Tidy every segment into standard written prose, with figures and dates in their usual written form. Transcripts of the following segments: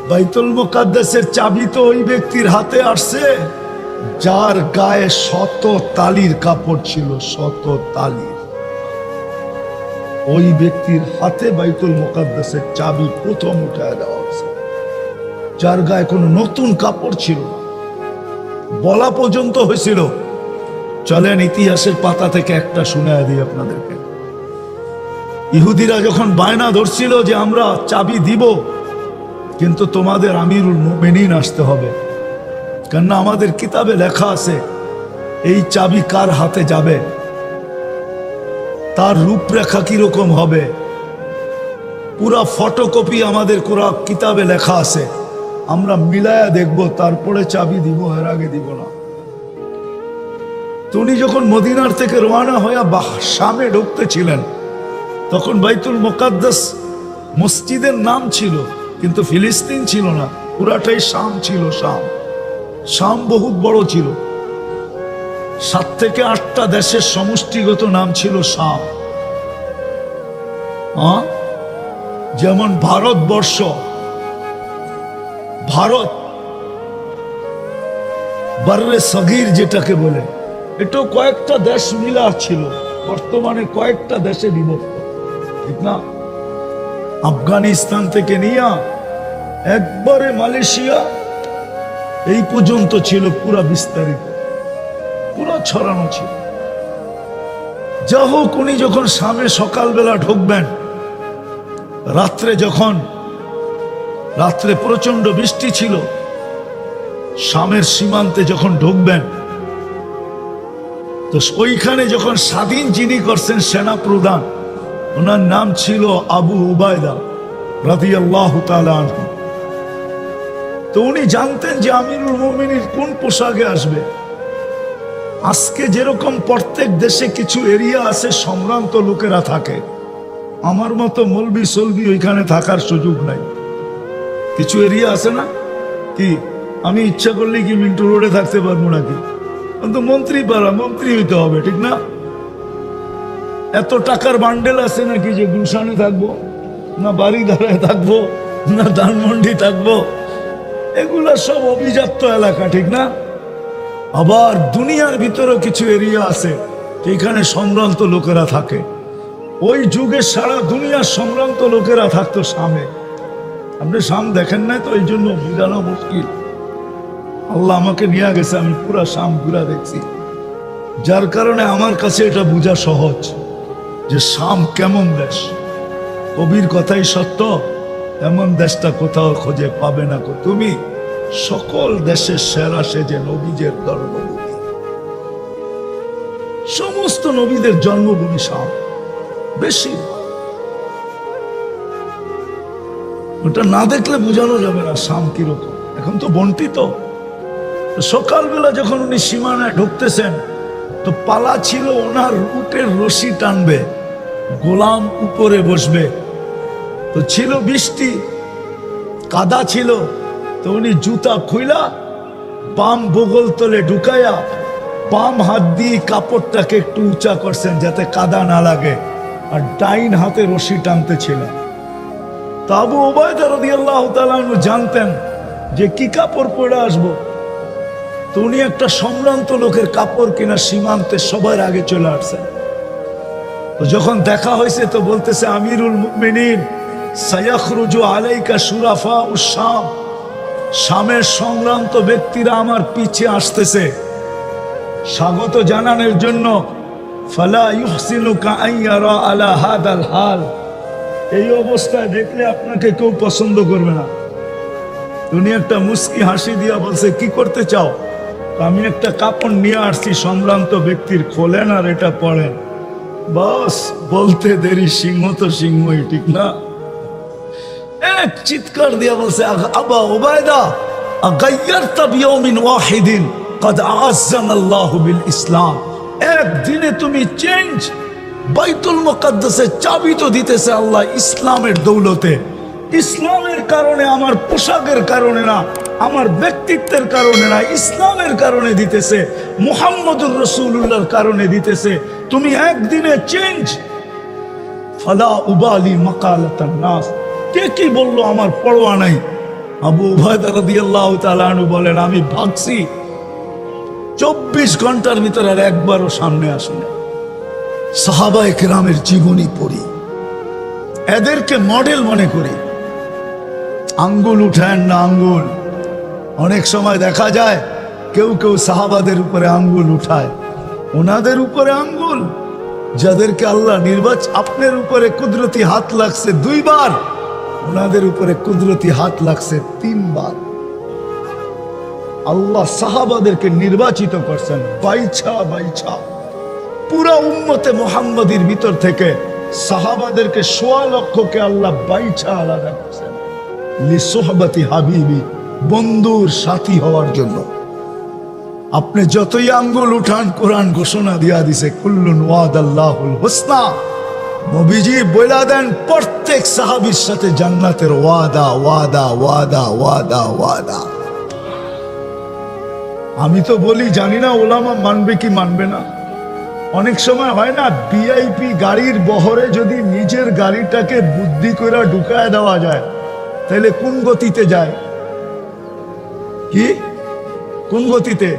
বাইতুল মুকাদ্দাসের চাবি তো ওই ব্যক্তির হাতে আসছে যার গায়ে 100 তালির কাপড় ছিল, 100 তালির। ওই ব্যক্তির হাতে বাইতুল মুকাদ্দাসের চাবি প্রথম উঠায় দেওয়া হয়েছে, যার গায়ে কোনো নতুন কাপড় ছিল না। বলা পর্যন্ত হয়েছিল, চলেন ইতিহাসের পাতা থেকে একটা শুনায় দিই আপনাদেরকে। ইহুদিরা যখন বায়না ধরছিল যে আমরা চাবি দিব, কিন্তু তোমাদের আমিরুল মুমিনিন আসতে হবে, কেননা আমাদের কিতাবে লেখা আছে এই চাবি কার হাতে যাবে, তার রূপরেখা কিরকম হবে, পুরা ফটোকপি আমাদের কোরআন কিতাবে লেখা আছে, আমরা মিলায়া দেখব, তারপরে চাবি দিব, এর আগে দিব না। তো উনি যখন মদিনার থেকে রওনা হয়ে শামে ঢুকতেছিলেন, তখন বাইতুল মুকাদ্দাস মসজিদের নাম ছিল, কিন্তু ফিলিস্তিন ছিল না, পুরাটাই শাম ছিল। শাম বহুত বড় ছিল, 7 থেকে 8টা দেশের সমষ্টিগত নাম ছিল শাম। যেমন ভারতবর্ষ, ভারত বাররে সগীর যেটাকে বলে, এটাও কয়েকটা দেশ মিলা ছিল, বর্তমানে কয়েকটা দেশে বিভক্ত, ঠিক না? আফগানিস্তান থেকে নিয়ে একবারে মালয়েশিয়া এই পর্যন্ত ছিল, পুরা বিস্তারিত, পুরা ছড়ানো ছিল। যা হোক, উনি যখন শামে সকালবেলা ঢুকবেন, রাত্রে প্রচন্ড বৃষ্টি ছিল, শামের সীমান্তে যখন ঢুকবেন, তো ওইখানে যখন স্বাধীন যিনি করছেন সেনা প্রধান, ওনার নাম ছিল আবু উবায়দা রাদিয়াল্লাহু তাআলা আনহু। তো উনি জানতেন যে আমিরুল মুমিনিন কোন পোশাকে আসবে। আজকে যেরকম প্রত্যেক দেশে কিছু এরিয়া আছে সম্ভ্রান্ত লোকেরা থাকে, আমার মতো মলবি সলবি ওইখানে থাকার সুযোগ নাই। কিছু এরিয়া আছে না, কি আমি ইচ্ছা করলে কি মিন্টু রোডে থাকতে পারবো নাকি? কিন্তু মন্ত্রী পারা, মন্ত্রী হইতে হবে, ঠিক না? এত টাকার বান্ডেল আছে নাকি যে গুলশানে থাকবো, না বাড়িধারায় থাকবো, না ধানমন্ডি থাকবো? এগুলা সব অভিজাত এলাকা, ঠিক না? আবার দুনিয়ার ভিতরে কিছু এরিয়া আছে যেখানে সম্ভ্রান্ত লোকেরা থাকে। ওই যুগে সারা দুনিয়ার সম্ভ্রান্ত লোকেরা থাকতো শামে। আপনি শাম দেখেন নাই তো, এই জন্য বোঝানো মুশকিল। আল্লাহ আমাকে নিয়ে গেছে, আমি পুরা শাম ঘুরা দেখছি, যার কারণে আমার কাছে এটা বোঝা সহজ যে শাম কেমন দেশ। কবির কথাই সত্য, এমন দেশটা কোথাও খুঁজে পাবে না কো তুমি, সকল দেশের সেরা সেজে নবীদের জন্মভূমি, সমস্ত নবীদের জন্মভূমি শাম। বেশি ওটা না দেখলে বোঝানো যাবে না শাম কিরকম। এখন তো বন্টিত। সকালবেলা যখন উনি সীমানায় ঢুকতেছেন, তো পালা ছিল ওনার উটের রশি টানবে, গোলাম উপরে বসবে। তো ছিল বৃষ্টি, কাদা ছিল, তো উনি জুতা খুইলা বাম বগল তলে ঢুকাইয়া বাম হাত দিয়ে কাপড়টাকে একটু উঁচা করছেন যাতে কাদা না লাগে, আর ডাইন হাতে রশি টানতেছিলেন। তো আবু উবায়দা রাদিয়াল্লাহু তাআলা আনহু জানতেন যে কি কাপড় পরে আসবো। তো উনি একটা সম্ভ্রান্ত লোকের কাপড় কিনা সীমান্তে সবার আগে চলে আসছেন। তো যখন দেখা হয়েছে, তো বলতেছে, আমিরুল মুমিনিন সায়াখরুজু আলাইকা শুরাফা উশ-শাম, শামের সম্ভ্রান্ত ব্যক্তিরা আমার পিছে আসতেছে স্বাগত জানানোর জন্য। ফালা ইউহসিনুকা আন ইয়ারা আলা হাদাল হাল, এই অবস্থায় দেখলে আপনাকে কেউ পছন্দ করবে না। উনি একটা মুস্কি হাসি দিয়া বলছে, কি করতে চাও? আমি একটা কাপড় নিয়ে আসছি সম্ভ্রান্ত ব্যক্তির, খোলেন আর এটা পড়েন। বাস বলতে দেরি, সিংহ তো সিংহই, ঠিক না? এক চিৎকার দিয়া বলছে, আবা উবায়দা আগাইয়ারতা বিয়াউমিন ওয়াহিদিন قد أعزنا الله بالإسلام, একদিনে তুমি চেঞ্জ। বাইতুল মুকাদ্দাসের চাবি তো দিতেছে আল্লাহ ইসলামের দৌলতে। ইসলামের কারণে, আমার পোশাকের কারণে না, আমার ব্যক্তিত্বের কারণে না, ইসলামের কারণে দিতেছে, মুহাম্মদুর রাসূলুল্লাহর কারণে দিতেছে। তুমি একদিনে চেঞ্জ। ফালা উবালি মাকালাতান নাস, কে কি বললো আমার পরোয়া নাই, আবু উবায়দা রাদিয়াল্লাহু তাআলা আনহু বলেন, আমি ভাগছি 24 ঘন্টার ভিতরে আর একবারও সামনে আসেনি। সাহাবায়ে কেরামের জীবনী পড়ি, এদেরকে মডেল মনে করি। আঙ্গুল উঠায় না আঙ্গুল। অনেক সময় দেখা যায় কেউ কেউ সাহাবাদের উপরে আঙ্গুল উঠায়, ওনাদের উপরে আঙ্গুল যাদেরকে আল্লাহ আপনার উপরে কুদরতি হাত লাগছে 2 বার, ওনাদের উপরে কুদরতি হাত লাগছে 3 বার। আল্লাহ সাহাবাদেরকে নির্বাচিত করছেন বাইছা বাইছা। পুরা উম্মতে মুহাম্মাদির ভিতর থেকে সাহাবাদেরকে 1.25 লক্ষকে আল্লাহ বাইছা আলাদা করছেন লিসুহবাতি হাবিবি, বন্ধুর সাথী হওয়ার জন্য। আপনি যতই আঙ্গুল উঠান, কোরআন ঘোষণা দিয়া দিছে কুল্লুন ওয়াদাল্লাহুল হুসনা। নবীজি বইলা দেন প্রত্যেক সাহাবীর সাথে জান্নাতের ওয়াদা ওয়াদা ওয়াদা ওয়াদা ওয়াদা। আমি তো বলি, জানি না ওলামা মানবে কি মানবে না। অনেক সময় হয় না, ভিআইপি গাড়ির বহরে যদি নিজের গাড়িটাকে বুদ্ধি করে ঢুকায় দেওয়া যায়, তাহলে কোন গতিতে যায়? কি কোন গতিতে?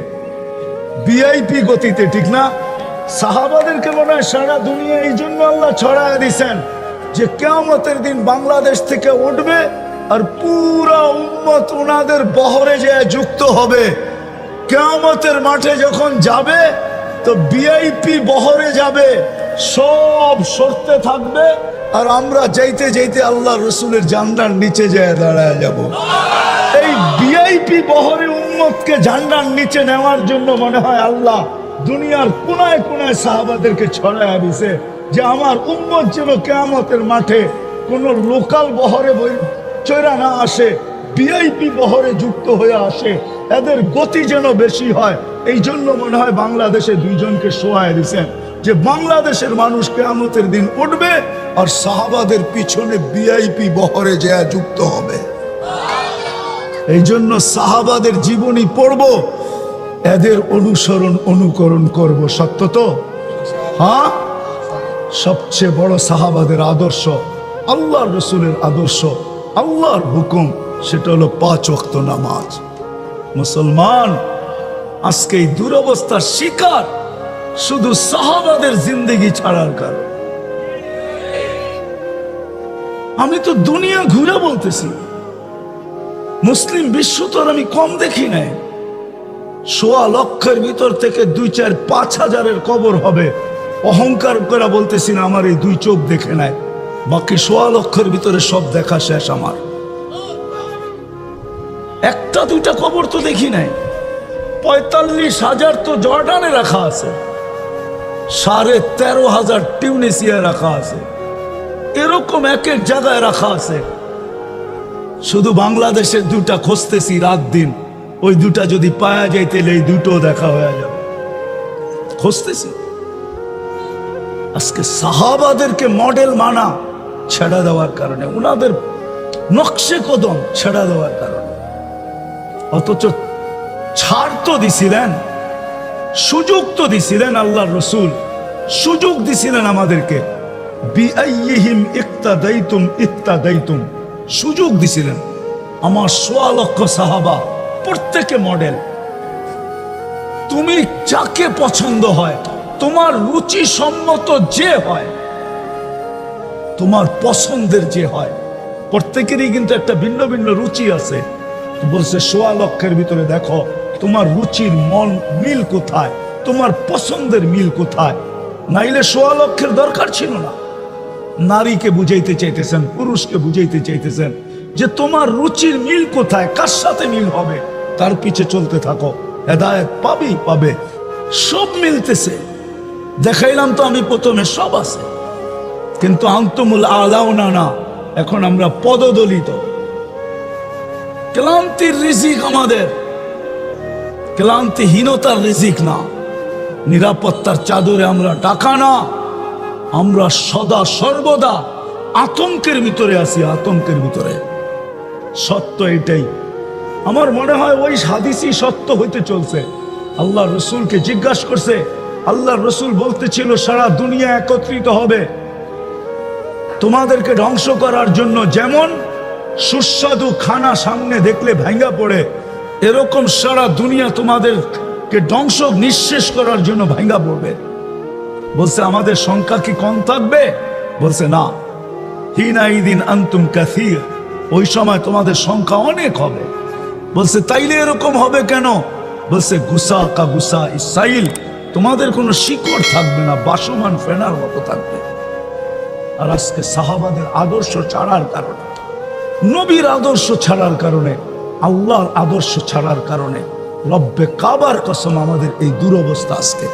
ভিআইপি গতিতে, ঠিক না? সাহাবাদেরকে মনে হয় সারা দুনিয়া এই জন্য আল্লাহ ছড়ায় দিছেন যে কিয়ামতের দিন বাংলাদেশ থেকে উঠবে আর পুরা উম্মত ওনাদের বহরে যেয়ে যুক্ত হবে। কিয়ামতের মাঠে যখন যাবে তো ভিআইপি বহরে যাবে, সব সরতে থাকবে, আর আমরা যাইতে যাইতে আল্লাহ রসুলের জান্নার নিচে যেয়ে দাঁড়ায় যাব। এই ভিআইপি বহরে উম্মতকে জান্নার নিচে নেওয়ার জন্য মনে হয় আল্লাহ দুনিয়ার কোনায় কোনায় সাহাবাদেরকে ছড়ায় দিছে যে আমার উম্মত যেন কিয়ামতের মাঠে কোন লোকাল বহরে চড়া না আসে, ভিআইপি বহরে যুক্ত হয়ে আসে, এদের গতি যেন বেশি হয়। এই জন্য মনে হয় বাংলাদেশে 2 জনকে শোয়ায় দিছেন যে বাংলাদেশের মানুষ কিয়ামতের দিন উঠবে আর সাহাবাদের পিছনে ভিআইপি বহরে যা যুক্ত হবে। এই জন্য সাহাবাদের জীবনী পড়ব, এদের অনুসরণ অনুকরণ করব। সত্য তো? হ্যাঁ। সবচেয়ে বড় সাহাবাদের আদর্শ, আল্লাহর রসুলের আদর্শ, আল্লাহর হুকুম, সেটা হলো 5 ওয়াক্ত নামাজ। মুসলমান আজকে এই দুরবস্থার শিকার শুধু সাহাবাদের জিন্দেগি ছাড়ার কারণ। আমি তো দুনিয়া ঘুরে বলতেছি, মুসলিম বিশ্ব তো আমি কম দেখি নাই। 1.25 লক্ষের ভিতর থেকে 2-4-5 হাজারের কবর হবে। অহংকার করে বলতেছি না আমার এই 2 চোখ দেখে নাই, বাকি 1.25 লক্ষের ভিতরে সব দেখা শেষ আমার। 1-2টা কবর তো দেখি নাই। 45,000 তো জর্ডানে রাখা আছে, 13,500 টিউনিসিয়ায় রাখা আছে, এরকম এক এক জায়গায় রাখা আছে। শুধু বাংলাদেশের 2টা খুঁজতেছি রাত দিন, ওই 2টা যদি পাওয়া যায় তাহলে এই 2টো দেখা হয়ে যাবে। খুঁজতেছি। আজকে সাহাবাদেরকে মডেল মানা ছেড়ে দেওয়ার কারণে, ওনাদের নকশে কদম ছেড়ে দেওয়ার কারণে। অথচ ছাড় তো দিছিলেন, সুযোগ তো দিছিলেন আল্লাহর রসুল, সুযোগ দিছিলেন আমাদেরকে। বিআইয়িহিম ইক্তাদাইতুম ইক্তাদাইতুম, সুযোগ দিছিলেন। আমার 1.25 লক্ষ সাহাবা প্রত্যেকে মডেল। তুমি যাকে পছন্দ হয়, তোমার রুচি সম্মত যে হয়, তোমার পছন্দের যে হয়, প্রত্যেকেরই কিন্তু একটা ভিন্ন ভিন্ন রুচি আছে। বলছে 1.25 লক্ষের ভিতরে দেখো তোমার রুচির মন মিল কোথায়, তোমার পছন্দের মিল কোথায়। নাইলে 1.25 লক্ষের দরকার ছিল না। নারীকে বুঝাইতে চাইতেছেন, পুরুষকে বুঝাইতে চাইতেছেন যে তোমার রুচির মিল কোথায়, কার সাথে মিল হবে, তার পিছে চলতে থাকো, হেদায়েত পাবেই পাবে। সব মিলতেছে, দেখাইলাম তো আমি প্রথমে, সব আছে। কিন্তু আনতুমুল আলাউনা না, এখন আমরা পদদলিত। ক্লান্তির রিজিক আমাদের, ক্লান্তিহীনতার রিজিক না। নিরাপত্তার চাদরে আমরা ঢাকা না, আমরা সদা সর্বদা আতঙ্কের ভিতরে আছি, আতঙ্কের ভিতরে। সত্য এটাই। আমার মনে হয় ওই হাদিসই সত্য হইতে চলছে। আল্লাহ রসুলকে জিজ্ঞাসা করছে, আল্লাহ রসুল বলতেছিল সারা দুনিয়া একত্রিত হবে তোমাদেরকে ধ্বংস করার জন্য, যেমন সুস্বাদু খানা সামনে দেখলে ভাঙ্গা পড়ে, এরকম সারা দুনিয়া তোমাদেরকে ধ্বংস নিঃশেষ করার জন্য ভাঙ্গা পড়বে। বলছে আমাদের সংখ্যা কি কম থাকবে? বলছে না, হিনাইদিন আনতুম কাসীর, ওই সময় তোমাদের সংখ্যা অনেক হবে। বলছে তাইলে এরকম হবে কেন? বলছে গুসা কা গুসা ইসাইল, তোমাদের কোনো শিকড় থাকবে না, বাসমান ফেনার মতো থাকবে। আর আজকে সাহাবাদের আদর্শ ছাড়ার কারণে, নবীর আদর্শ ছাড়ার কারণে, আল্লাহর আদর্শ ছাড়ার কারণে রব্বে কাবার কসম আমাদের এই দুরবস্থা। আজকে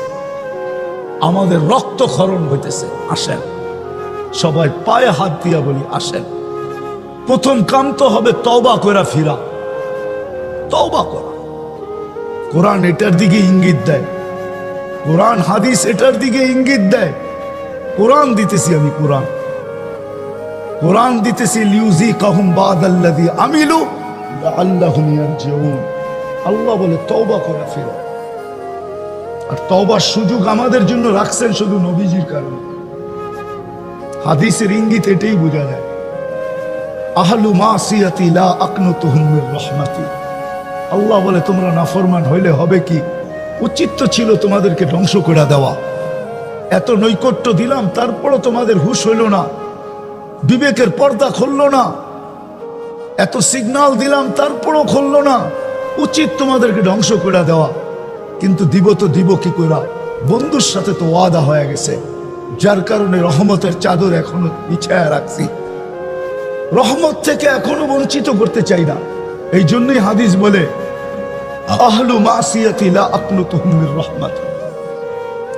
আমাদের রক্তক্ষরণ হইতেছে। আসেন সবাই পায়ে হাত দিয়া বলি, আসেন প্রথম কাম তো হবে তওবা করা ফিরা, তওবা করা। কোরআন এটার দিকে ইঙ্গিত দেয়, কোরআন হাদিস এটার দিকে ইঙ্গিত দেয়। কোরআন দিতেছি আমি, কোরআন দিতেছি, লিউযিকাহুম বাদাল্লাযী আমিলু লাআল্লাহুম ইয়ারজিউন। আল্লাহ বলে তওবা করা ফিরা। আর তওবার সুযোগ আমাদের জন্য রাখছেন শুধু নবীজির কারণে। হাদিসের ইঙ্গিত এটাই বোঝা যায়। আহলু মাসিয়াতি লা আকনুতুহুম মির রাহমাতি। আল্লাহ বলে তোমরা নাফরমান হইলে হবে কি? উচিত তো ছিল তোমাদেরকে ধ্বংস করে দেওয়া। এত নৈকট্য দিলাম, তারপরও তোমাদের হুঁশ হইল না, বিবেকের পর্দা খুলল না। এত সিগন্যাল দিলাম, তারপরও খুলল না। উচিত তোমাদেরকে ধ্বংস করে দেওয়া, কিন্তু দিব তো দিব কি করে? বন্ধুর সাথে তো ওয়াদা হয়ে গেছে, যার কারণে রহমতের চাদর এখনো বিছায়া রাখছি। রহমত থেকে এখনো বঞ্চিত করতে চাই না। এই জন্যই হাদিস বলে আহলু মাসিয়াতি লা আকনুতুহুম মির রাহমাতি।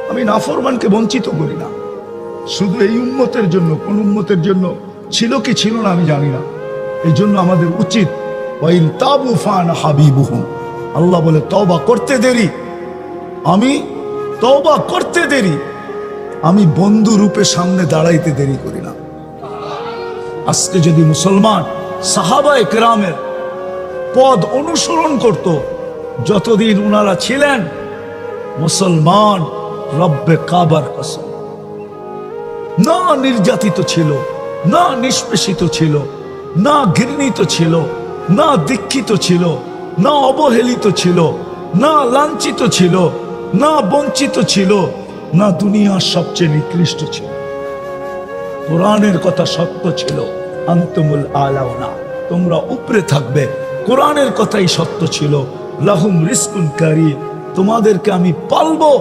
আমি নাফরমানকে বঞ্চিত করি না, শুধু এই উম্মতের জন্য। কোন উম্মতের জন্য ছিল কি ছিল না আমি জানি না। এই জন্য আমাদের উচিত ওয়াইন তাবু ফানা হাবিবুহুম। আল্লাহ বলে তওবা করতে দেরি, আমি তওবা করতে দেরি, আমি বন্ধু রূপে সামনে দাঁড়াইতে দেরি করি না। আজকে যদি মুসলমান সাহাবায়ে কেরামের পদ অনুসরণ করত যতদিন ওনারা ছিলেন, মুসলমান রব্বে কাবার কসম না নির্যাতিত ছিল, না নিষ্পেষিত ছিল, না ঘৃণিত ছিল, না দীক্ষিত ছিল, না অবহেলিত ছিল, না লাঞ্ছিত ছিল, না বঞ্চিত ছিল, না দুনিয়ার সবচেয়ে নিকৃষ্ট ছিল। কোরআনের কথা সত্য ছিল, আনতুমুল আলাউনা, তোমরা উপরে থাকবে। কোরআনের কথাই সত্য ছিল, লাহুম রিজকুন কারীম, তোমাদেরকে আমি পালবো,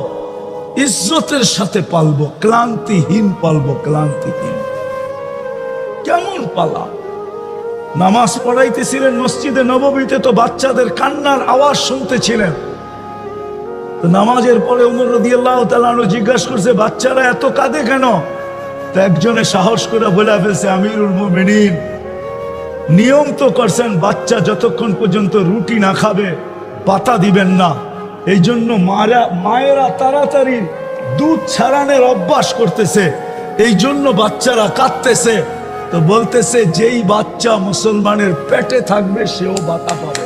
ইজ্জতের সাথে পালবো, ক্লান্তিহীন পালবো, ক্লান্তিহীন। কেমন পালা? নামাজ পড়াইতেছিলেন মসজিদে নববীতে, তো বাচ্চাদের কান্নার আওয়াজ শুনতেছিলেন। তো নামাজের পরে ওমর রাদিয়াল্লাহু তাআলা আনহু জিজ্ঞাসা করছে, বাচ্চারা এত কাঁদে কেন? তো একজনে সাহস করে বলে ফেলছে, আমিরুল মুমিনিন নিয়ম তো করছেন, বাচ্চা যতক্ষণ পর্যন্ত রুটি না খাবে পাতা দিবেন না। এই জন্য মায়েরা তাড়াতাড়ি দুধ ছাড়ানোর অভ্যাস করতেছে, এই জন্য বাচ্চারা কাঁদতেছে। তো বলতেছে, যেই বাচ্চা মুসলমানের পেটে থাকবে সেও বাতা পাবে।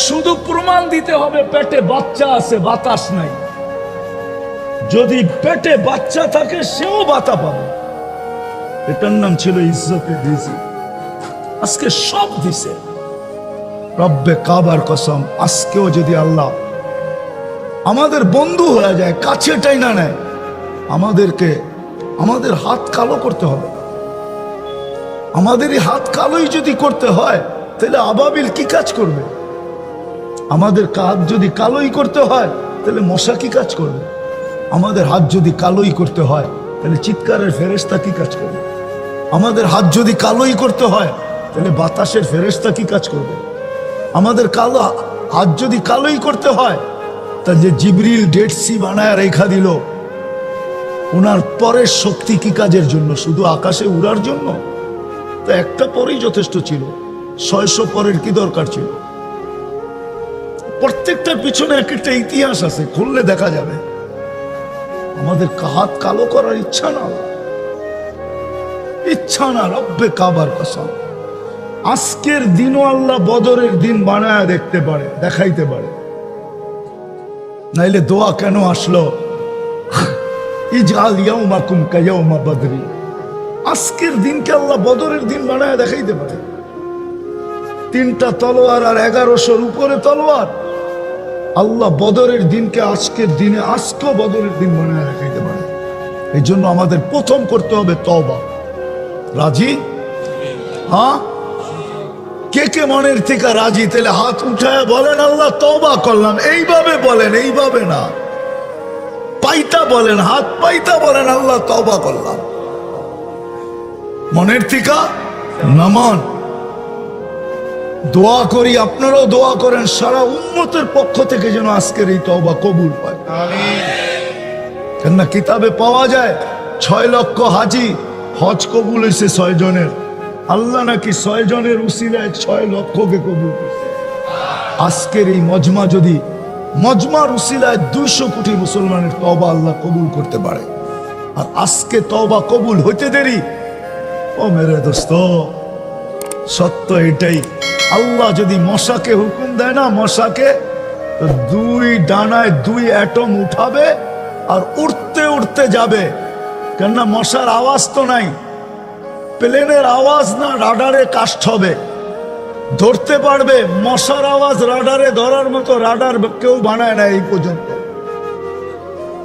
শুধু প্রমাণ দিতে হবে পেটে বাচ্চা আছে, বাতাস নাই। যদি পেটে বাচ্চা থাকে সেও বাতা পাবে। এটার নাম ছিল ইজ্জতে দিছি। আজকে সব দিছে রব্বে কাবার কসম। আজকেও যদি আল্লাহ আমাদের বন্ধু হয়ে যায়, কাছে টাইনা নেয়, আমাদের হাত কালো করতে হবে। আমাদের এই হাত কালোই যদি করতে হয়, তাহলে আবাবিল কি কাজ করবে? আমাদের হাত যদি কালোই করতে হয়, তাহলে মশা কি কাজ করবে? আমাদের হাত যদি কালোই করতে হয়, তাহলে চিৎকারের ফেরেশতা কি কাজ করবে? আমাদের হাত যদি কালোই করতে হয়, তাহলে বাতাসের ফেরেশতা কি কাজ করবে? আমাদের হাত যদি কালোই করতে হয়, তাহলে জিবরিল ডেড সি বানায় রেখা দিল, ওনার পরের শক্তি কি কাজের জন্য? শুধু আকাশে উড়ার জন্য? তা একটা পরেই যথেষ্ট ছিল, 600 পরের কি দরকার ছিল? প্রত্যেকটার পিছনে এক একটা ইতিহাস আছে, খুললে দেখা যাবে। আমাদের হাত কালো করার ইচ্ছা না, রব্বে কাবার কসম। আজকের দিনও আল্লাহ বদরের দিন বানায় দেখতে পারে, দেখাইতে পারে। নাইলে দোয়া কেন আসলো? ইজআল ইয়াউমাকুম কায়াউমা বদরি, আজকের দিনকে আল্লাহ বদরের দিন বানায় দেখাইতে পারে। 3টা তলোয়ার আর 1100-র উপরে তলোয়ার, আল্লাহ বদরের দিনকে আজকের দিনে আজকেও বদরের দিন বানায় দেখাইতে পারে। এই জন্য আমাদের প্রথম করতে হবে তওবা। রাজি? হ্যাঁ, কে কে মনের থেকে রাজি? তাহলে হাত উঠায় বলেন আল্লাহ তওবা করলাম। এইভাবে বলেন, এইভাবে না, পাইতা বলেন, হাত পাইতা বলেন আল্লাহ তওবা করলাম। মনের থেকে নামান। দোয়া করি, আপনারাও দোয়া করেন সারা উম্মতের পক্ষ থেকে যেন আজকের এই তওবা কবুল হয়। কেননা কিতাবে পাওয়া যায় 6 লক্ষ হাজি হজ কবুল হয়েছে 6 জনের। আল্লাহ নাকি 6 জনের উসিলায় 6 লক্ষকে কবুল করছে। আজকের এই মজমা যদি মজমার উসিলায় 200 কোটি মুসলমানের তওবা আল্লাহ কবুল করতে পারে, আর আজকে তওবা কবুল হইতে দেরি। ও মেরে দোস্ত, সত্য এটাই। আল্লাহ যদি মশাকে হুকুম দেয় না, মশাকে 2 ডানায় 2 অ্যাটম উঠাবে আর উড়তে উড়তে যাবে। কেননা মশার আওয়াজ তো নাই, প্লেনের আওয়াজ না রাডারে কাস্ট হবে, ধরতে পারবে। মশার আওয়াজ রাডারে ধরার মতো রাডার কেউ বানায় না এই পর্যন্ত,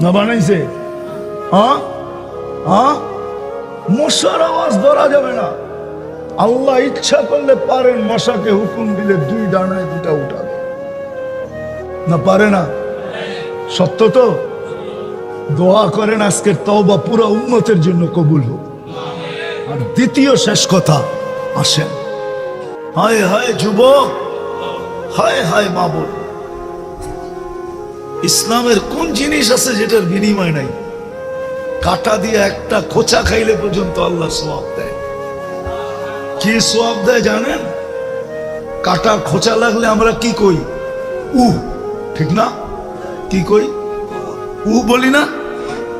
না বানাইছে? হ্যাঁ হ্যাঁ, মশার আওয়াজ ধরা যাবে না। আল্লাহ ইচ্ছা করলে পারেন মশাকে হুকুম দিলে 2 ডানায় 2টা উঠাবে, না পারে না? সত্য তো? দোয়া করেন আজকের তওবা পুরো উম্মতের জন্য কবুল হোক। আর দ্বিতীয় শেষ কথা, আসেন, হায় হায় যুবক, হায় হায় মা বোন, ইসলামের কোন জিনিস আছে যেটার বিনিময় নাই? কাটা দিয়ে একটা খোঁচা খাইলে পর্যন্ত আল্লাহ সওয়াব দেয়। কি সওয়াব দেয় জানেন? কাটা খোঁচা লাগলে আমরা কি কই? ঠিক না? কি কই? বলি না?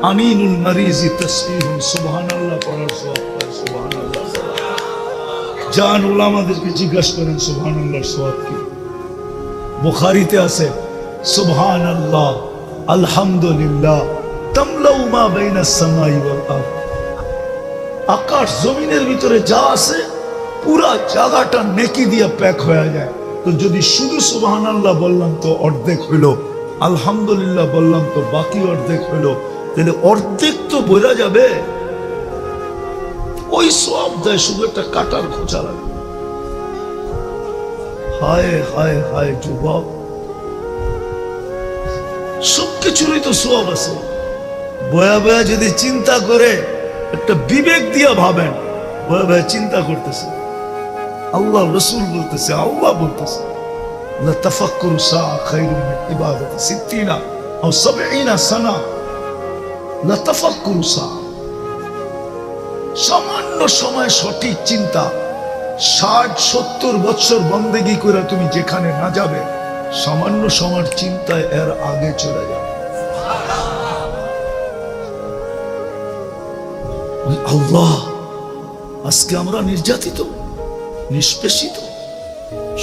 আমিনুল মারিজি তাসবিহুন, সুবহানাল্লাহ পড়ার সওয়াব পায়। সুবহানাল্লাহ জান উলামাদেরকে জিজ্ঞাসা করেন সুবহানাল্লাহর সওয়াব কি? বুখারীতে আছে সুবহানাল্লাহ আলহামদুলিল্লাহ তামলাউ মা বাইনাস সামাই ওয়াল আরদ। আকাশ জমিনের ভিতরে যা আছে পুরা জায়গাটা নেকি দিয়ে প্যাক হয়ে যায়। তো যদি শুধু সুবহানাল্লাহ বললাম তো অর্ধেক হইল, আলহামদুলিল্লাহ বললাম তো বাকি অর্ধেক হইল, তাহলে অর্ধেক তো বোঝা যাবে। ওই সওয়াব দেয়, শুধু একটা কাটার খোঁচা লাগে। হায় হায় হায় যুবক, সবকিছুরই তো সওয়াব আছে। বয়া বয়া যদি চিন্তা করে, একটা বিবেক দিয়া ভাবেন, বয়া বয়া চিন্তা করতেছে, আল্লাহ রসুল বলতেছে, আল্লাহ বলতেছে লা তাফাক্কুরু সাআ খায়রুম মিন ইবাদাতি 60 আও 70 সানা। লা তাফাক্কুরু সাআ, সামান্য সময় সঠিক চিন্তা। 60-70 বছর বন্দেগী করে তুমি যেখানে না যাবে, সামান্য সময়ের চিন্তায় এর আগে চলে যাবে। আল্লাহ, আজকে আমরা নির্যাতিত, নিষ্পেষিত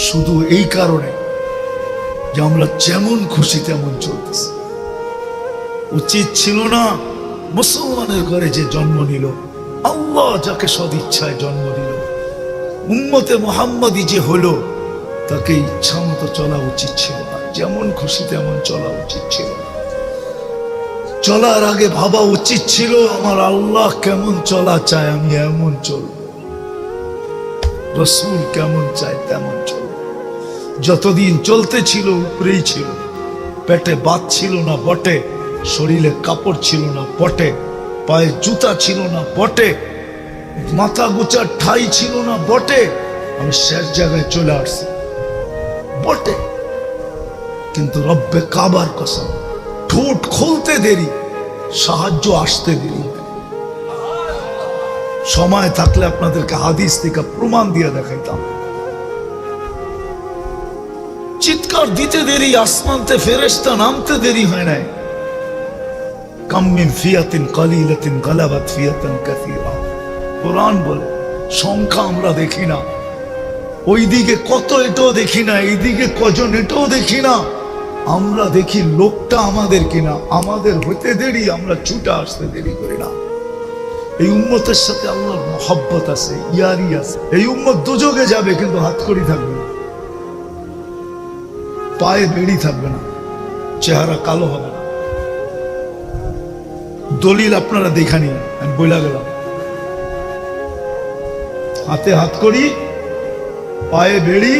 শুধু এই কারণে যে আমরা যেমন খুশি তেমন চলতেছি। উচিত ছিল না মুসলমানের ঘরে যে জন্ম নিল, আল্লাহ যাকে সদিচ্ছায় জন্ম দিল, উম্মতে মুহাম্মাদি যে হলো, তাকে ইচ্ছা মতো চলা উচিত ছিল না, যেমন খুশি তেমন চলা উচিত ছিল না। চলার আগে ভাবা উচিত ছিল আমার আল্লাহ কেমন চলা চায়, আমি এমন চলব। রাসূল কেমন চায় তেমন চলব। যতদিন চলতে ছিল উপরেই ছিল, পেটে বাত ছিল না বটে, শরীরে কাপড় ছিল না বটে, পায়ে জুতা ছিল না বটে, মাথা গোচার ঠাই ছিল না বটে, আমি শেষ জায়গায় চলে আসছি বটে। কিন্তু রব্বে কাবার কসম, ঠোঁট খুলতে দেরি, সাহায্য আসতে দেরি। সময় থাকলে আপনাদেরকে হাদিস থেকে প্রমাণ দিয়ে দেখাইতাম। চিৎকার দিতে দেরি, আসমানতে ফেরেশতা নামতে দেরি হয় নাই। কাম মিন ফিয়াতিন কালিলাতিন গালাবাত ফিয়াতান কাসীরা, কোরআন বলে। সংখ্যা আমরা দেখি না, ওইদিকে কত এটাও দেখি না, এইদিকে কজন এটাও দেখি না। আমরা দেখি লোকটা আমাদের কিনা, আমাদের হতে দেরি, আমরা ছুটে আসতে দেরি করি না। এই উম্মতের সাথে আল্লাহর মহব্বত আছে, ইয়ারি আছে। এই উম্মত দুযোগে যাবে কিন্তু হাতকড়ি থাকবে না, পায়ে বেড়ি থাকবে না, চেহারা কালো হবে না। দলিল আপনারা দেখা নিন, আমি বইলা গেলাম। হাতে হাতকড়ি, পায়ে বেড়ি,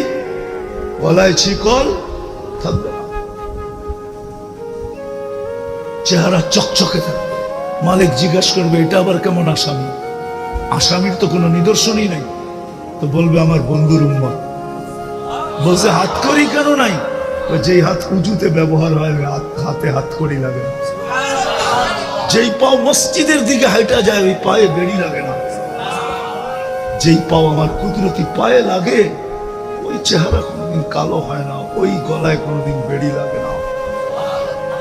গলায় শিকল থাকবে না, চেহারা চকচকে থাকবে। মালিক জিজ্ঞাসা করবে এটা আবার কেমন আসামি? আসামির তো কোনো নিদর্শনই নাই, তো বলবে আমার বন্ধুর উম্মত। বলছে হাতকড়ি কেন নাই? যেই হাত উজুতে ব্যবহার হয় হাতে হাতকড়ি লাগে না। যেই পাও মসজিদের দিকে হাইটা যায় ওই পায়ে বেড়ি লাগে না। যেই পাও আমার কুদরতি পায়ে লাগে ওই চেহারা কোনোদিন কালো হয় না, ওই গলায় কোনোদিন বেড়ি লাগে না।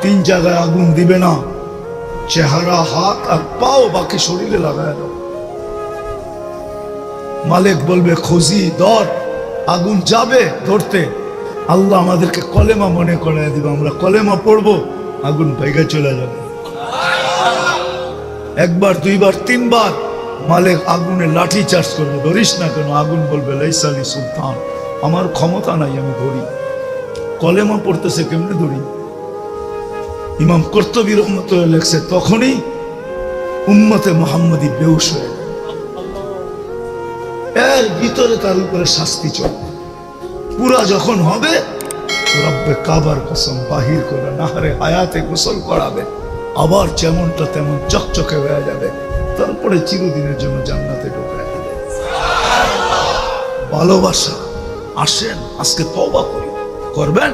3 জায়গায় আগুন দিবে না, চেহারা, হাত আর পাও, বাকি শরীরে লাগায় দাও। মালিক বলবে খুঁজি ধর, আগুন যাবে ধরতে, আল্লাহ আমাদেরকে কলেমা মনে করায় দিবে, আমরা কলেমা পড়বো, আগুন ভেঙে চলে যাবে। 1 বার 2 বার 3 বার মালিক আগুনে লাঠি চার্জ করবে, ধরিস না কেন? আগুন বলবে লাইসালি সুলতান, আমার ক্ষমতা নাই, আমি ধরি। কলেমা পড়তেছে কেমনে ধরি? ইমাম কর্তুবী রহমতুল্লাহ লেখছে তখনই উম্মতে মুহাম্মাদি বেহুশ হয়ে যায়। এর ভিতরে তার উপরে শাস্তি চলবে। পুরা যখন হবে রব্বে কাবার কসম বাহির করে নাহরে হায়াতে গোসল করাবে, আবার যেমনটা তেমন চকচকে হয়ে যাবে, তারপরে চিরদিনের জন্য জান্নাতে ঢুকায় দিবে। ভালোবাসা আসেন, আজকে তওবা করি, করবেন?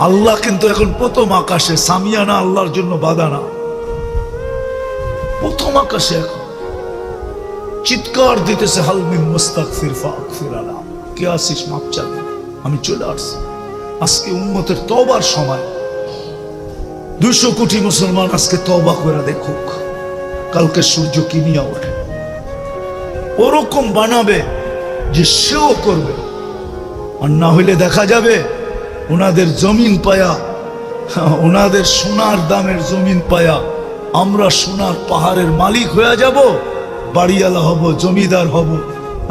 আল্লাহ কিন্তু এখন প্রথম আকাশে, সামিয়ানা আল্লাহর জন্য বাধা না। প্রথম আকাশে এখন চিৎকার দিতেছে হালমিন মুস্তাগফির ফাগফির আলা, কে আসিস মাপ চাবি, আমি চলে আসছি। আজকে উম্মতের তওবার সময়। 200 কোটি মুসলমান আজকে তওবা করে দেখুক, কালকে সূর্য কি নিয়ে ওঠে। ওরকম বানাবে যে সেও করবে, আর না হইলে দেখা যাবে ওনাদের জমিন পায়া, ওনাদের সোনার দামের জমিন পায়া আমরা সোনার পাহাড়ের মালিক হয়ে যাব, বাড়িওয়ালা হব, জমিদার হব,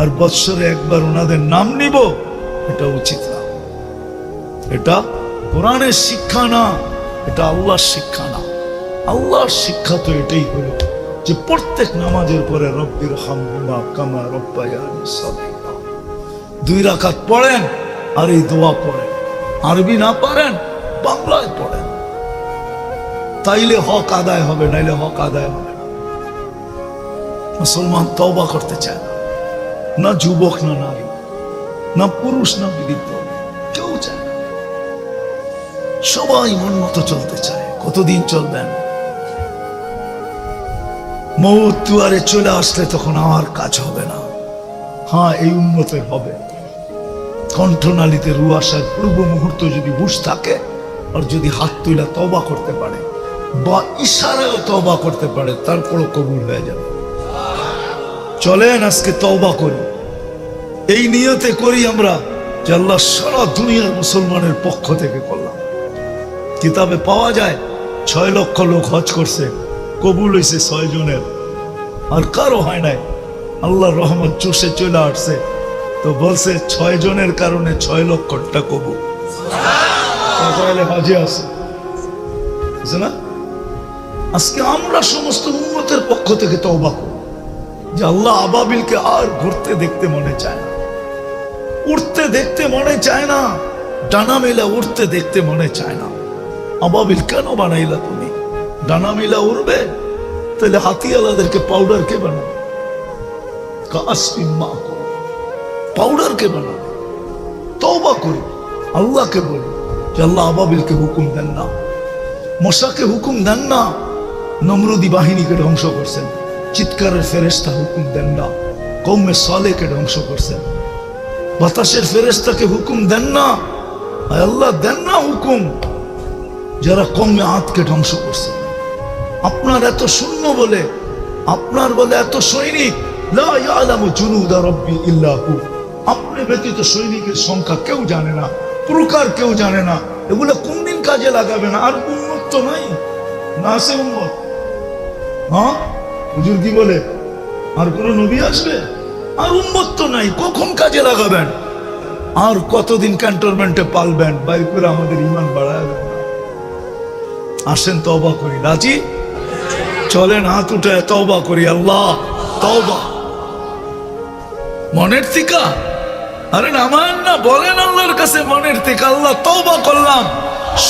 আর বৎসরে একবার ওনাদের নাম নিব। এটা উচিত না, এটা কোরআনের শিক্ষা না, এটা আল্লাহর শিক্ষা না। আল্লাহর শিক্ষা তো এটাই হলো যে প্রত্যেক নামাজের পরে রব্বির হামহুমা কামা রব্বায়ানি সগীরা 2 রাকাত পড়েন আর এই দোয়া পড়েন। আরবি না পারেন বাংলায় পড়েন, তাইলে হক আদায় হবে, নাইলে হক আদায় হবে না। মুসলমান তওবা করতে চায় না, না যুবক, না নারী, না পুরুষ, না বৃদ্ধ, কেউ চায় না। সবাই মন মতো চলতে চায়। কতদিন চলবেন? মওত দুয়ারে চলে আসলে তখন আমার কাজ হবে না। হ্যাঁ, এই উম্মতের হবে। কণ্ঠনালীতে রু আসার পূর্ব মুহূর্ত যদি বুঝ থাকে, আর যদি হাত তুইলা তওবা করতে পারে বা ইশারায় তওবা করতে পারে, তারপরও কবুল হয়ে যাবে। চলেন আজকে তওবা করি, এই নিয়তে করি আমরা যে আল্লাহ সারা দুনিয়ার মুসলমানের পক্ষ থেকে করলাম। কিতাবে পাওয়া যায় 6 লক্ষ লোক হজ করছে, কবুল হয়েছে 6 জনের, আর কারো হয় নাই। আল্লাহর রহমত চুষে চলে আসছে, তো বলছে 6 জনের কারণে 6 লক্ষটা কবুল। হাজে আছে না? আজকে আমরা সমস্ত উম্মতের পক্ষ থেকে তওবা করি যে আল্লাহ আবাবিলকে আর ঘুরতে দেখতে মনে চায় না, উঠতে দেখতে মনে চায় না, ডানা মেলা উঠতে দেখতে মনে চায় না। আবাবিল কেন বানাইলা তুমি? ডানা মেলা উড়বে, তাহলে হাতিওয়ালাদেরকে পাউডার কে বানাবে? পাউডার কে বানাবে? তওবা করি, আল্লাহকে বলি যে আল্লাহ আবাবিলকে হুকুম দেন না, মশাকে হুকুম দেন না। নমরুদি বাহিনীকে ধ্বংস করছেন, চিৎকারের ফেরেশতা হুকুম দেন না, কওমে সালেহকে ধ্বংস করছেন। বাতাসের ফেরেশতাকে হুকুম দেন না, আল্লাহ দেন না হুকুম যারা কওমে আদকে ধ্বংস করছে। আপনার এত শূন্য বলে, আপনার বলে এত সৈনিক, লা ইয়ালামু জুনুদা রাব্বি ইল্লা হু, আপনি ব্যতীত সৈনিকের সংখ্যা কেউ জানে না, প্রকার কেউ জানে না। এগুলো কোনদিন কাজে লাগাবে না? আর উম্মত তো নাই, না আছে উম্মত? হ্যাঁ, হুজুর কি বলে আর কোন নবী আসবে? আর উম্মত তো নাই, কখন কাজে লাগাবেন? আর কতদিন ক্যান্টনমেন্টে পালবেন? বাইর করে আমাদের ঈমান বাড়ায় দেন। আসেন তওবা করি, রাজি? চলেন হাত উঠে তওবা করি। আল্লাহ তওবা মনের থেকে, আরে নামান না, বলেন আল্লাহর কাছে মনের থেকে, আল্লাহ তওবা করলাম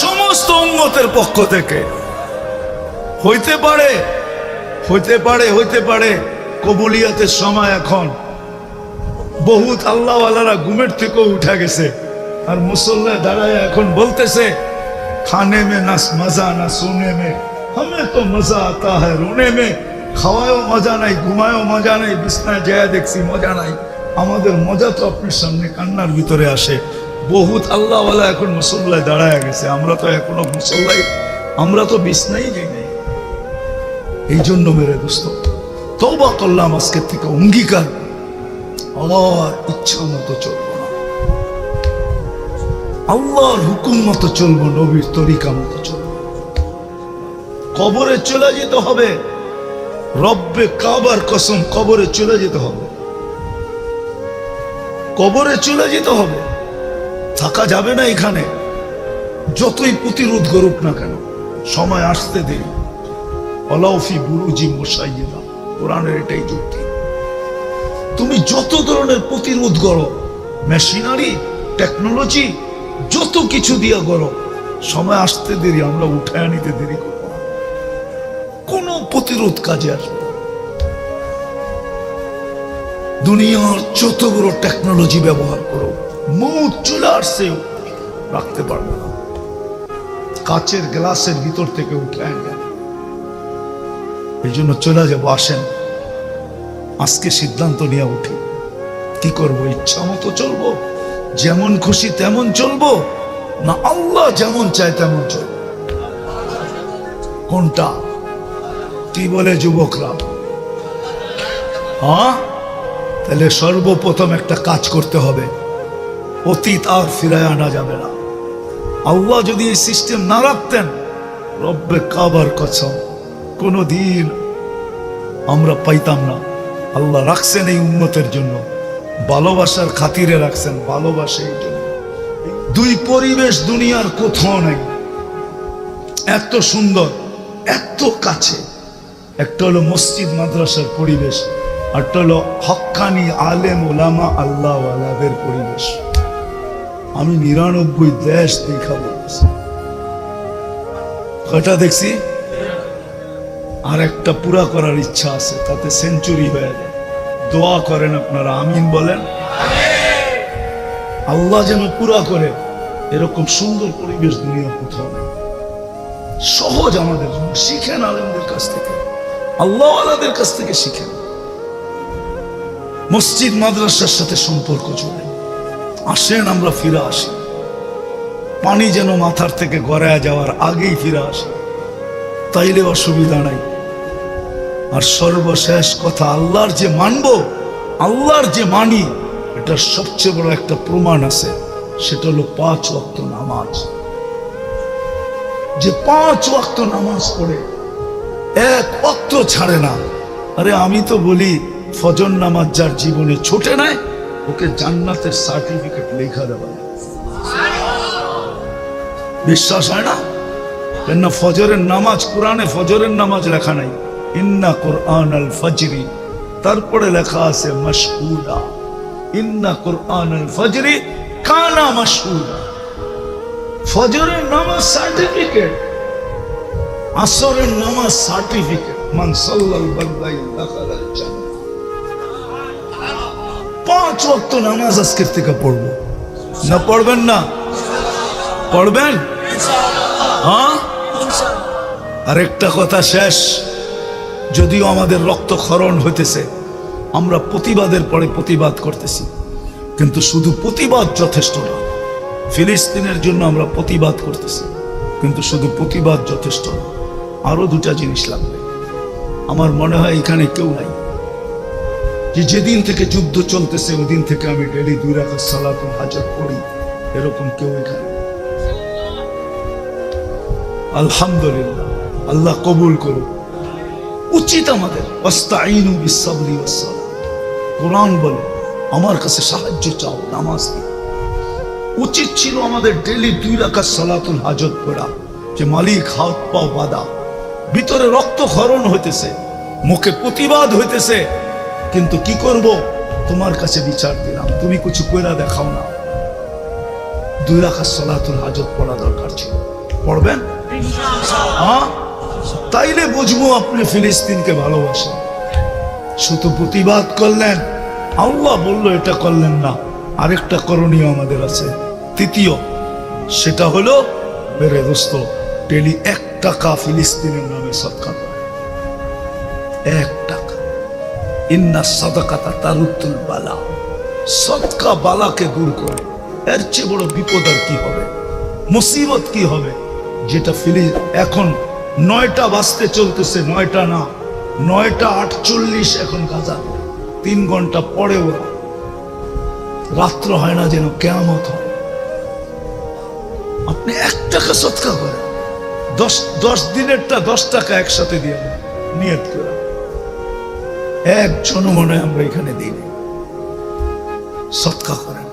সমস্ত উম্মতের পক্ষ থেকে। হইতে পারে হইতে পারে হইতে পারে কবুলিয়াতের সময় এখন, বহুত আল্লাহওয়ালারা ঘুমের থেকেও উঠা গেছে, আর মুসল্লা দাঁড়ায় এখন বলতেছে খানে মে না মজা না সোনে মে, হমে তো মজা আতা হ্যায় রোনে মে। খাওয়ায়ও মজা নাই, ঘুমায়ও মজা নাই, বিছনায় যায় দেখছি মজা নাই। আমাদের মজা তো আপনার সামনে কান্নার ভিতরে আসে। বহুত আল্লাহওয়ালা এখন মুসল্লায় দাঁড়ায় গেছে, আমরা তো এখনো মুসল্লাই, আমরা তো বিছনাই যাই নাই। এই জন্য মেরে দোস্ত তওবা করলাম আজকের থেকে, অঙ্গীকার আমার ইচ্ছা মতো চলবো না, আল্লাহর হুকুম মতো চলবো, নবীর তরিকা মতো চলবো। কবরে চলে যেতে হবে, রব্বে কাবার কসম, কবরে চলে যেতে হবে, কবরে চলে যেতে হবে, থাকা যাবে না এখানে। যতই প্রতিরোধ করুক না কেন, সময় আসতে দেরি। অলাউফি বুরুজি মুশাইয়্যিদা, কোরআনের এটাই যুক্তি। তুমি যত ধরনের প্রতিরোধ করো, মেশিনারি টেকনোলজি যত কিছু দিয়া করো, সময় আসতে দেরি, আমরা উঠায় নিতে দেরি করব না, কোন প্রতিরোধ কাজে আসবে না। দুনিয়ার যত বড় টেকনোলজি ব্যবহার করো, মৌত চলে আসছেও রাখতে পারবে না, কাচের গ্লাসের ভিতর থেকে উঠায় নেয়। এই জন্য চলে যাবো। আসেন আজকে সিদ্ধান্ত নিয়ে উঠি, কি করব? ইচ্ছা মতো চলবো, যেমন খুশি তেমন চলবো, না আল্লাহ যেমন চায় তেমন চলবো? কোনটা? কি বলে যুবকরা? হ্যাঁ, তাহলে সর্বপ্রথম একটা কাজ করতে হবে, অতীত আর ফিরায় আনা যাবে না। আল্লাহ যদি এই সিস্টেম না রাখতেন, রব্বে কাবার কসম কোনদিন আমরা পাইতাম না। আল্লাহ রাখছেন এই উম্মতের জন্য, ভালোবাসার খাতিরে রাখছেন, ভালোবাসা এই জন্য। দুই পরিবেশ দুনিয়ার কোথাও নাই এত সুন্দর, এত কাছে। একটা হলো মসজিদ মাদ্রাসার পরিবেশ, আরটা হলো হক্কানি আলেম ওলামা আল্লাহওয়ালাদের পরিবেশ। আমি 99 দেশ দেখা বলছি, কয়টা দেখছি, আর একটা পুরা করার ইচ্ছা আছে, তাতে সেঞ্চুরি হয়ে যায়। দোয়া করেন আপনারা, আমিন বলেন। আল্লাহ যেন পুরা করে, এরকম সুন্দর পরিবেশ দুনিয়া কোথাও নেই। সহজ আমাদের জন্য, শিখেন আলেমদের কাছ থেকে, আল্লাহওয়ালাদের কাছ থেকে শিখেন। মসজিদ মাদ্রাসার সাথে সম্পর্ক চলে। আসেন আমরা ফিরে আসি, পানি যেন মাথার থেকে গড়ায় যাওয়ার আগেই ফিরে আসি, তাইলে অসুবিধা নাই। আর সর্বশেষ কথা, আল্লাহর যে মানব, আল্লাহর যে মানি, এটার সবচেয়ে বড় একটা প্রমাণ আছে, সেটা হলো 5 ওয়াক্ত নামাজ। যে 5 ওয়াক্ত নামাজ পড়ে, 1 ওয়াক্ত ছাড়ে না। আরে আমি তো বলি, ফজর নামাজ যার জীবনে ছোটে নাই, ওকে জান্নাতের সার্টিফিকেট লেখা দেওয়া। বিশ্বাস হয় না? কেন ফজরের নামাজ, কোরআনে ফজরের নামাজ লেখা নাই, ইন্না কুরআন আল ফজরি, তারপরে লেখা আছে মাশহুদা, ইন্না কুরআন আল ফজরি কানা মাশহুদা। ফজরের নামাজ সার্টিফিকেট, আসরের নামাজ সার্টিফিকেট, মান সাল্লাল বারদাইন দাখালাল জান্নাহ। 5 ওয়াক্ত নামাজ আজকের থেকে পড়বো না? পড়বেন না? পড়বেন? হ্যাঁ। আরেকটা কথা শেষ, যদিও আমাদের রক্তক্ষরণ হইতেছে, আমরা প্রতিবাদের পরে প্রতিবাদ করতেছি, কিন্তু শুধু প্রতিবাদ যথেষ্ট না। ফিলিস্তিনের জন্য আমরা প্রতিবাদ করতেছি, কিন্তু শুধু প্রতিবাদ যথেষ্ট না, আরো 2টা জিনিস লাগবে। আমার মনে হয় এখানে কেউ নাই যে যেদিন থেকে যুদ্ধ চলতেছে ওই দিন থেকে আমি ডেলি 2 রাকাত সালাতুল হাজত পড়ি, এরকম কেউ এখানে। আলহামদুলিল্লাহ, আল্লাহ কবুল করুন। উচিত আমাদের ওয়াস্তাঈনু বিস-সাবরি ওয়াস-সালাহ। কোরআন বলে আমার কাছে সাহায্য চাও, নামাজ দিয়ে। উচিত ছিল আমাদের ডেলি 2 রাকাত সালাতুল হাজত পড়া, যে মালিক হাত পাও বাঁধা, ভিতরে রক্তক্ষরণ হইতেছে, মুখে প্রতিবাদ হইতেছে, কিন্তু কি করব, তোমার কাছে বিচার দিলাম, তুমি কিছু কইরা দেখাও না। 2 রাকাত সালাতুল হাজত পড়া দরকার ছিল। পড়বেন হ্যাঁ? তাইলে বুঝবো আপনি ফিলিস্তিনকে ভালোবাসেন। শুধু প্রতিবাদ করলেন, আল্লাহ বললো এটা করলেন না, আরেকটা করণীয় আমাদের আছে, তৃতীয়, সেটা হলো মেরে দোস্ত, ডেলি 1 টাকা ফিলিস্তিনের নামে সদকা করে। 1 টাকা। ইন্না সাদাকাতা তারুদ্দুল বালা। সদকা বালাকে দূর করে। এর চেয়ে বড় বিপদ আর কি হবে, মুসিবত কি হবে, যেটা এখন 9টা বাজতে চলতেছে, 9টা না, 9টা 48 এখন গাজা, 3 ঘন্টা পরে ওরা, রাত্র হয় না যেন কিয়ামত হয়। আপনি 1 টাকা সদকা করেন, 10 দিনেরটা 10 টাকা একসাথে দিয়ে দেন, নিয়ত করে। একজনও মনে হয় আমরা এখানে দিই, সদকা করেন।